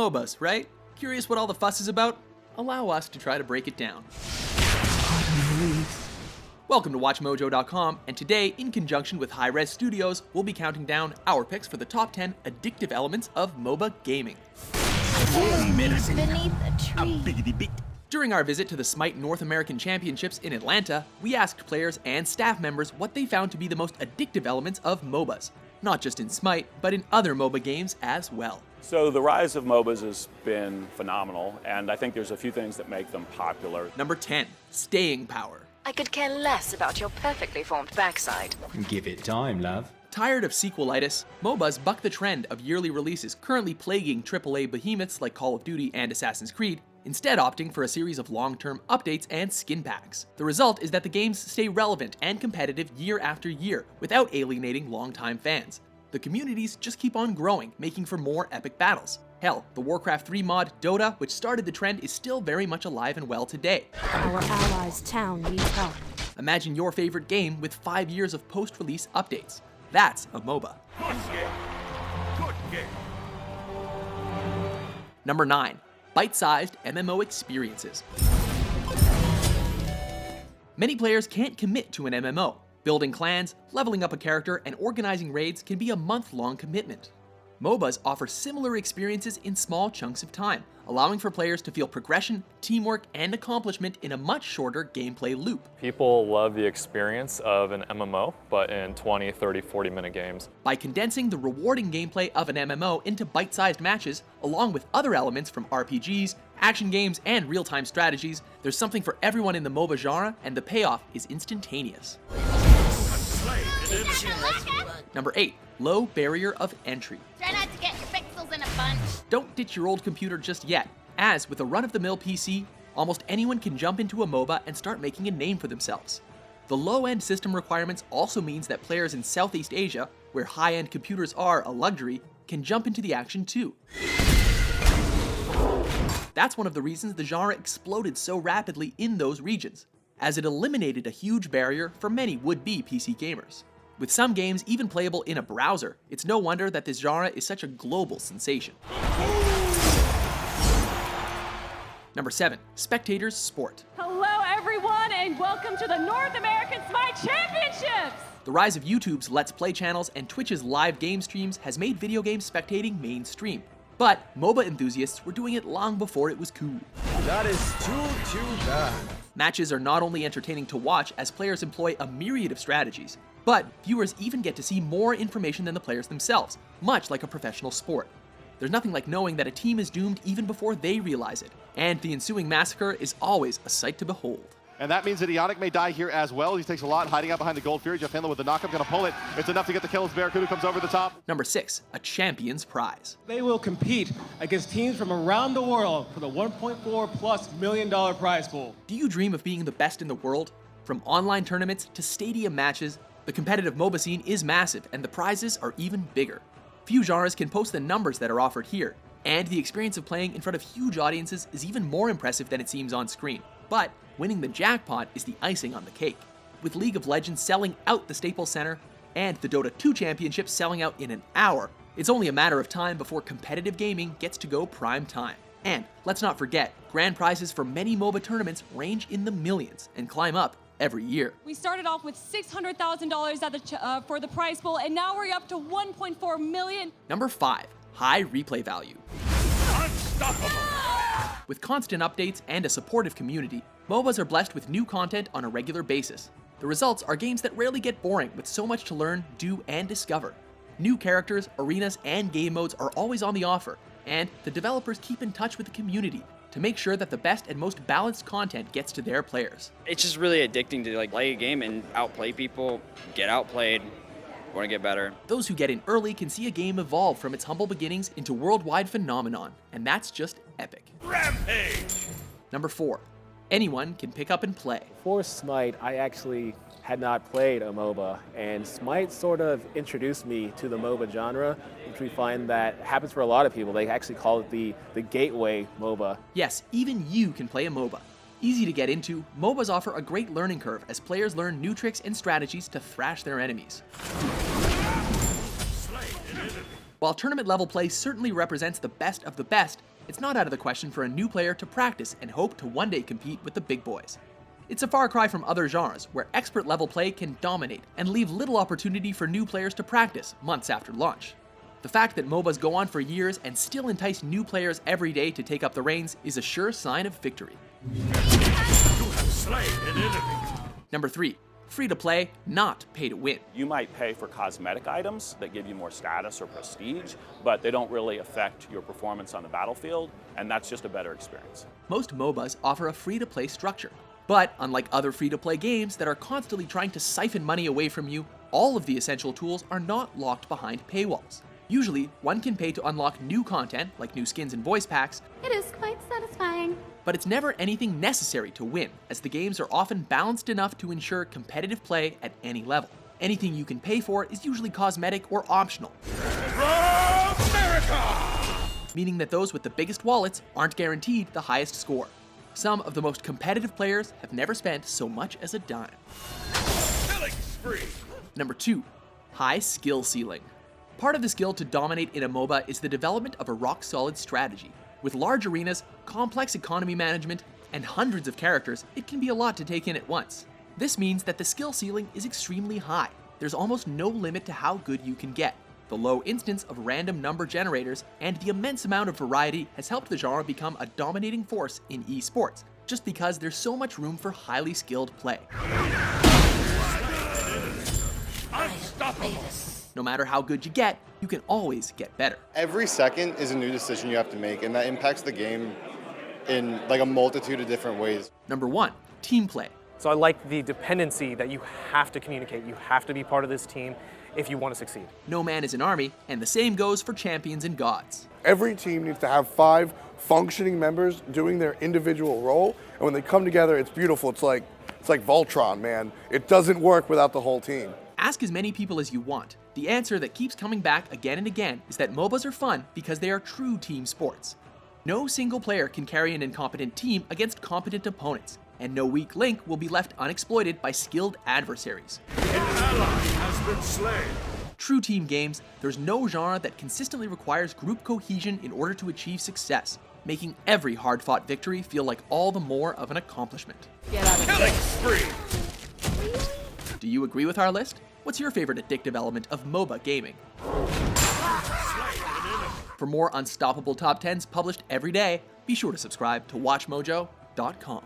MOBAs, right? Curious what all the fuss is about? Allow us to try to break it down. Welcome to WatchMojo.com, and today, in conjunction with Hi-Rez Studios, we'll be counting down our picks for the top 10 addictive elements of MOBA gaming. Beneath a tree. During our visit to the Smite North American Championships in Atlanta, we asked players and staff members what they found to be the most addictive elements of MOBAs. Not just in Smite, but in other MOBA games as well. So the rise of MOBAs has been phenomenal, and I think there's a few things that make them popular. Number 10, staying power. I could care less about your perfectly formed backside. Give it time, love. Tired of sequelitis, MOBAs buck the trend of yearly releases currently plaguing AAA behemoths like Call of Duty and Assassin's Creed, instead opting for a series of long-term updates and skin packs. The result is that the games stay relevant and competitive year after year without alienating longtime fans. The communities just keep on growing, making for more epic battles. Hell, the Warcraft 3 mod, Dota, which started the trend, is still very much alive and well today. Our allies' town needs help. Imagine your favorite game with 5 years of post-release updates. That's a MOBA. Good game. Number 9, bite-sized MMO experiences. Many players can't commit to an MMO. Building clans, leveling up a character, and organizing raids can be a month-long commitment. MOBAs offer similar experiences in small chunks of time, allowing for players to feel progression, teamwork, and accomplishment in a much shorter gameplay loop. People love the experience of an MMO, but in 20, 30, 40-minute games. By condensing the rewarding gameplay of an MMO into bite-sized matches, along with other elements from RPGs, action games, and real-time strategies, there's something for everyone in the MOBA genre, and the payoff is instantaneous. Number 8, low barrier of entry. Try not to get your pixels in a bunch. Don't ditch your old computer just yet, as with a run-of-the-mill PC, almost anyone can jump into a MOBA and start making a name for themselves. The low-end system requirements also means that players in Southeast Asia, where high-end computers are a luxury, can jump into the action too. That's one of the reasons the genre exploded so rapidly in those regions, as it eliminated a huge barrier for many would-be PC gamers. With some games even playable in a browser, it's no wonder that this genre is such a global sensation. Number 7, Spectator's Sport. Hello everyone, and welcome to the North American Smite Championships! The rise of YouTube's Let's Play channels and Twitch's live game streams has made video game spectating mainstream. But MOBA enthusiasts were doing it long before it was cool. That is too bad. Matches are not only entertaining to watch as players employ a myriad of strategies, but viewers even get to see more information than the players themselves, much like a professional sport. There's nothing like knowing that a team is doomed even before they realize it, and the ensuing massacre is always a sight to behold. And that means that Ionic may die here as well. He takes a lot, hiding out behind the Gold Fury. Jeff Handler with the knockup, gonna pull it. It's enough to get the kill as Barracuda comes over the top. Number 6, a champion's prize. They will compete against teams from around the world for the $1.4+ million prize pool. Do you dream of being the best in the world? From online tournaments to stadium matches, the competitive MOBA scene is massive, and the prizes are even bigger. Few genres can post the numbers that are offered here, and the experience of playing in front of huge audiences is even more impressive than it seems on screen. But winning the jackpot is the icing on the cake. With League of Legends selling out the Staples Center, and the Dota 2 Championship selling out in an hour, it's only a matter of time before competitive gaming gets to go prime time. And let's not forget, grand prizes for many MOBA tournaments range in the millions and climb up every year. We started off with $600,000 for the prize pool, and now we're up to $1.4 million. Number 5, high replay value. Unstoppable. With constant updates and a supportive community, MOBAs are blessed with new content on a regular basis. The results are games that rarely get boring, with so much to learn, do, and discover. New characters, arenas, and game modes are always on the offer, and the developers keep in touch with the community to make sure that the best and most balanced content gets to their players. It's just really addicting to play a game and outplay people, get outplayed, want to get better. Those who get in early can see a game evolve from its humble beginnings into worldwide phenomenon, and that's just epic. Rampage! Number 4, anyone can pick up and play. For Smite, I actually had not played a MOBA, and Smite sort of introduced me to the MOBA genre, which we find that happens for a lot of people. They actually call it the gateway MOBA. Yes, even you can play a MOBA. Easy to get into, MOBAs offer a great learning curve as players learn new tricks and strategies to thrash their enemies. While tournament level play certainly represents the best of the best, it's not out of the question for a new player to practice and hope to one day compete with the big boys. It's a far cry from other genres, where expert level play can dominate and leave little opportunity for new players to practice months after launch. The fact that MOBAs go on for years and still entice new players every day to take up the reins is a sure sign of victory. You have slain an enemy. Number 3. Free to play, not pay to win. You might pay for cosmetic items that give you more status or prestige, but they don't really affect your performance on the battlefield, and that's just a better experience. Most MOBAs offer a free-to-play structure, but unlike other free-to-play games that are constantly trying to siphon money away from you, all of the essential tools are not locked behind paywalls. Usually, one can pay to unlock new content, like new skins and voice packs. It is quite satisfying. But it's never anything necessary to win, as the games are often balanced enough to ensure competitive play at any level. Anything you can pay for is usually cosmetic or optional, meaning that those with the biggest wallets aren't guaranteed the highest score. Some of the most competitive players have never spent so much as a dime. Killing spree. Number 2. High skill ceiling. Part of the skill to dominate in a MOBA is the development of a rock-solid strategy. With large arenas, complex economy management, and hundreds of characters, it can be a lot to take in at once. This means that the skill ceiling is extremely high. There's almost no limit to how good you can get. The low instance of random number generators and the immense amount of variety has helped the genre become a dominating force in eSports, just because there's so much room for highly skilled play. Unstoppable. No matter how good you get, you can always get better. Every second is a new decision you have to make, and that impacts the game in like a multitude of different ways. Number 1, team play. So I like the dependency that you have to communicate. You have to be part of this team if you want to succeed. No man is an army, and the same goes for champions and gods. Every team needs to have 5 functioning members doing their individual role, and when they come together, it's beautiful. It's like Voltron, man. It doesn't work without the whole team. Ask as many people as you want. The answer that keeps coming back again and again is that MOBAs are fun because they are true team sports. No single player can carry an incompetent team against competent opponents, and no weak link will be left unexploited by skilled adversaries. An ally has been slain. True team games, there's no genre that consistently requires group cohesion in order to achieve success, making every hard-fought victory feel like all the more of an accomplishment. Killing spree. Do you agree with our list? What's your favorite addictive element of MOBA gaming? For more unstoppable top 10s published every day, be sure to subscribe to WatchMojo.com.